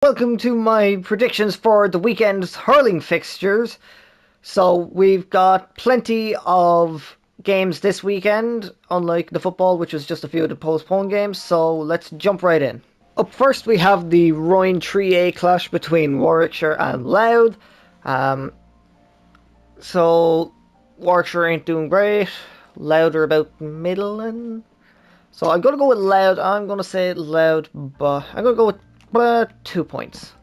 Welcome to my predictions for the weekend's hurling fixtures. So we've got plenty of games this weekend, unlike the football, which was just a few of the postponed games. So let's jump right in. Up first, we have the Royne 3A clash between Warwickshire and Louth. So Warwickshire ain't doing great. Louth are about middling. So I'm going to go with Louth. I'm going to say Louth, but I'm going to go with 2 points.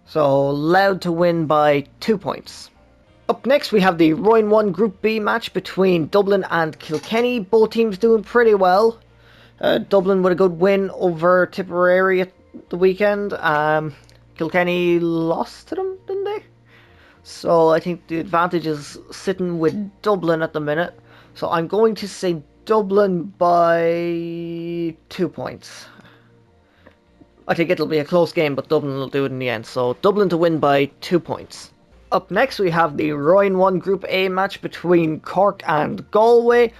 So Louth to win by 2 points. Up next we have the Royne 1 Group B match between Dublin and Kilkenny. Both teams doing pretty well. Dublin with a good win over Tipperary at the weekend. Kilkenny lost to them, didn't they? So I think the advantage is sitting with Dublin at the minute. So I'm going to say Dublin by 2 points. I think it'll be a close game, but Dublin will do it in the end. So Dublin to win by 2 points. Up next, we have the Royne 1 Group A match between Cork and Galway.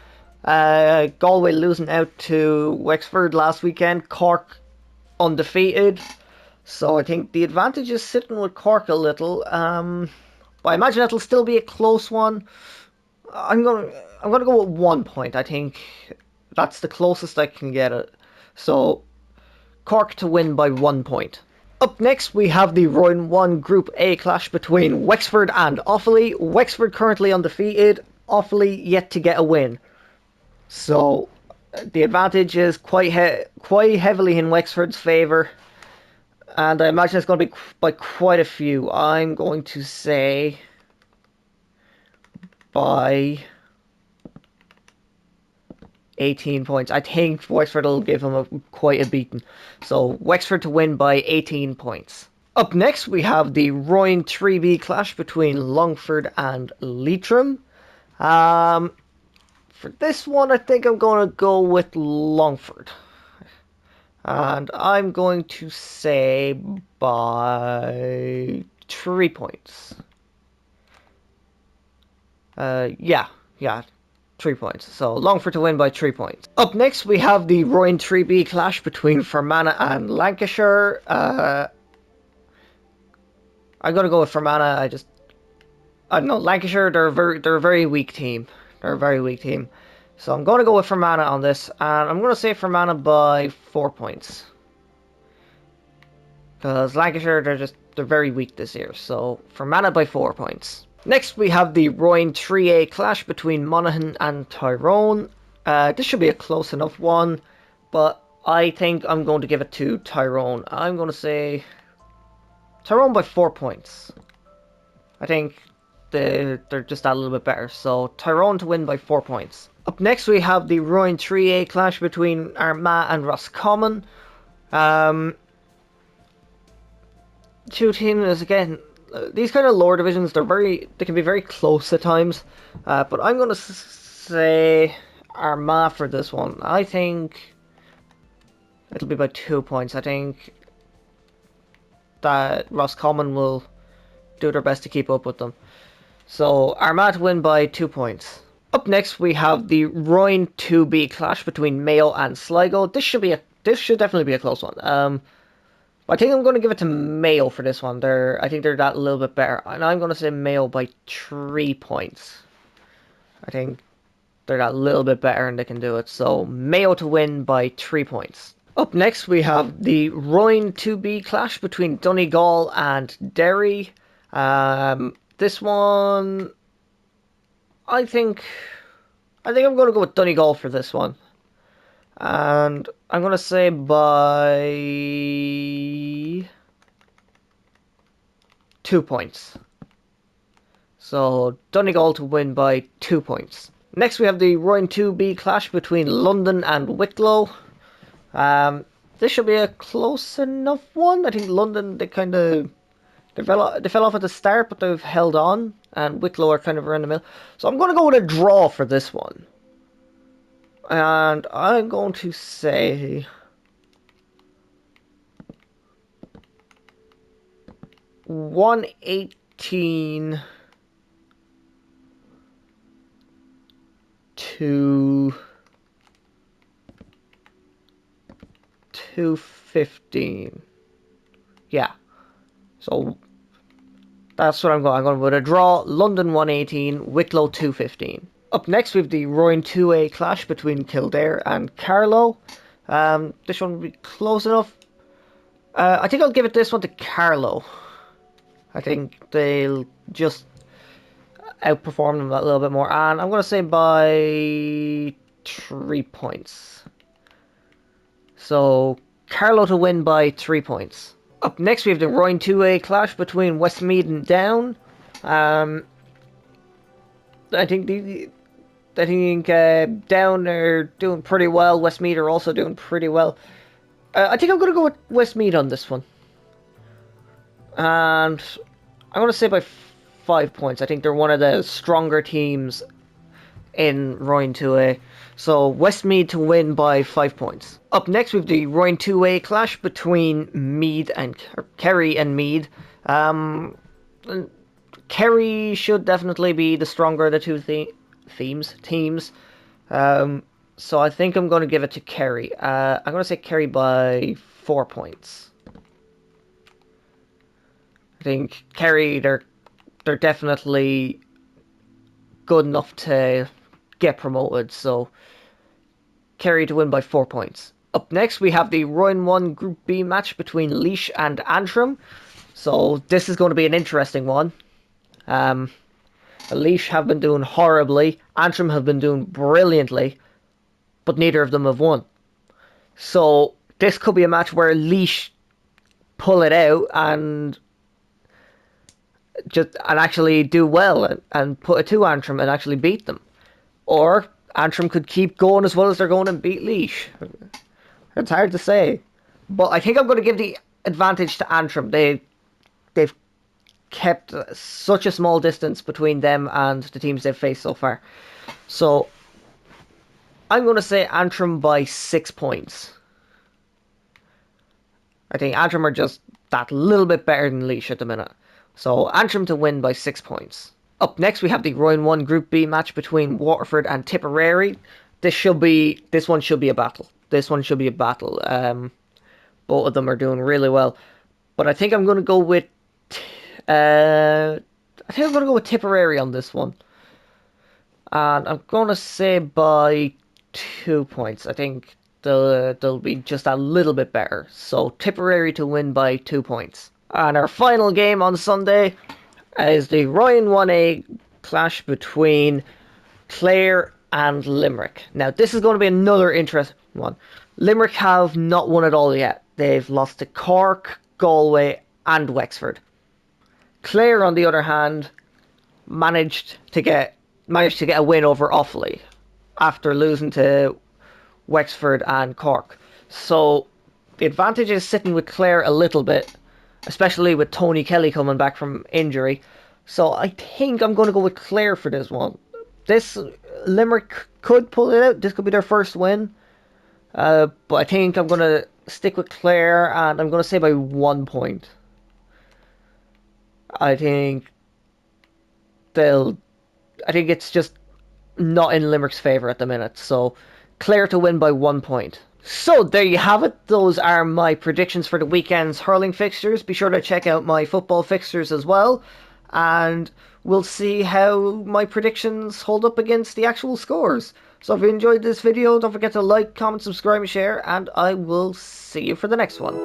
Galway losing out to Wexford last weekend. Cork undefeated. So I think the advantage is sitting with Cork a little. But I imagine it'll still be a close one. I'm gonna go with 1 point. I think that's the closest I can get it. So Cork to win by 1 point. Up next, we have the Royne 1 Group A clash between Wexford and Offaly. Wexford currently undefeated, Offaly yet to get a win. So the advantage is quite heavily in Wexford's favour. And I imagine it's going to be by quite a few. I'm going to say by 18 points. I think Wexford will give them quite a beating. So Wexford to win by 18 points. Up next, we have the Royne 3B clash between Longford and Leitrim. For this one, I think I'm going to go with Longford. And I'm going to say by 3 points. Yeah, 3 points. So Longford to win by 3 points. Up next, we have the Royne 3B clash between Fermanagh and Lancashire. I'm gonna go with Fermanagh. I don't know, Lancashire. They're a very weak team. They're a very weak team. So I'm gonna go with Fermanagh on this, and I'm gonna say Fermanagh by 4 points. Because Lancashire, they're very weak this year. So Fermanagh by 4 points. Next, we have the Royne 3A clash between Monaghan and Tyrone. This should be a close enough one, but I think I'm going to give it to Tyrone. I'm going to say Tyrone by 4 points. I think they're just that little bit better. So Tyrone to win by 4 points. Up next, we have the Royne 3A clash between Armagh and Roscommon. Two teams again. These kind of lower divisions, they can be very close at times. But I'm going to say Armagh for this one. I think it'll be by 2 points. I think that Roscommon will do their best to keep up with them. So Armagh to win by 2 points. Up next, we have the Royne 2B clash between Mayo and Sligo. This should definitely be a close one. I think I'm going to give it to Mayo for this one. I think they're that little bit better. And I'm going to say Mayo by 3 points. I think they're that little bit better and they can do it. So Mayo to win by 3 points. Up next, we have the Royne 2B clash between Donegal and Derry. This one, I think I'm going to go with Donegal for this one. And I'm going to say by 2 points. So Donegal to win by 2 points. Next, we have the Royne 2B clash between London and Wicklow. This should be a close enough one. I think London, they fell off at the start, but they've held on. And Wicklow are kind of around the middle. So I'm going to go with a draw for this one. And I'm going to say 118 to 215. Yeah. So that's what I'm going. I'm going with a draw. London 118, Wicklow 215. Up next, we have the Royan 2A clash between Kildare and Carlow. This one will be close enough. I think I'll give it this one to Carlow. I think they'll just outperform them a little bit more. And I'm going to say by 3 points. So, Carlow to win by 3 points. Up next, we have the Royan 2A clash between Westmeath and Down. I think Down are doing pretty well. Westmeath are also doing pretty well. I think I'm going to go with Westmeath on this one. And I'm going to say by 5 points. I think they're one of the stronger teams in Royan 2A. So Westmeath to win by 5 points. Up next, we have the Royan 2A clash between Kerry and Meath. Kerry should definitely be the stronger of the two teams. So I think I'm going to give it to Kerry. I'm going to say Kerry by 4 points. I think Kerry, they're definitely good enough to get promoted, so Kerry to win by 4 points. Up next, we have the Royan 1 Group B match between Laois and Antrim. So this is going to be an interesting one. Laois have been doing horribly. Antrim have been doing brilliantly, but neither of them have won. So this could be a match where Laois pull it out and actually do well and put it to Antrim and actually beat them. Or Antrim could keep going as well as they're going and beat Laois. It's hard to say. But I think I'm going to give the advantage to Antrim. They've kept such a small distance between them and the teams they've faced so far. So I'm going to say Antrim by 6 points. I think Antrim are just that little bit better than Laois at the minute. So Antrim to win by 6 points. Up next, we have the Royan 1 Group B match between Waterford and Tipperary. This one should be a battle. Both of them are doing really well. But I think I'm going to go with Tipperary on this one. And I'm going to say by 2 points. I think they'll be just a little bit better. So Tipperary to win by 2 points. And our final game on Sunday is the Royan 1A clash between Clare and Limerick. Now, this is going to be another interesting one. Limerick have not won it all yet. They've lost to Cork, Galway, and Wexford. Clare, on the other hand, managed to get a win over Offaly after losing to Wexford and Cork. So the advantage is sitting with Clare a little bit, especially with Tony Kelly coming back from injury. So I think I'm going to go with Clare for this one. This Limerick could pull it out. This could be their first win. But I think I'm going to stick with Clare, and I'm going to say by 1 point. I think it's just not in Limerick's favour at the minute. So Clare to win by 1 point. So there you have it. Those are my predictions for the weekend's hurling fixtures. Be sure to check out my football fixtures as well. And we'll see how my predictions hold up against the actual scores. So if you enjoyed this video, don't forget to like, comment, subscribe, and share. And I will see you for the next one.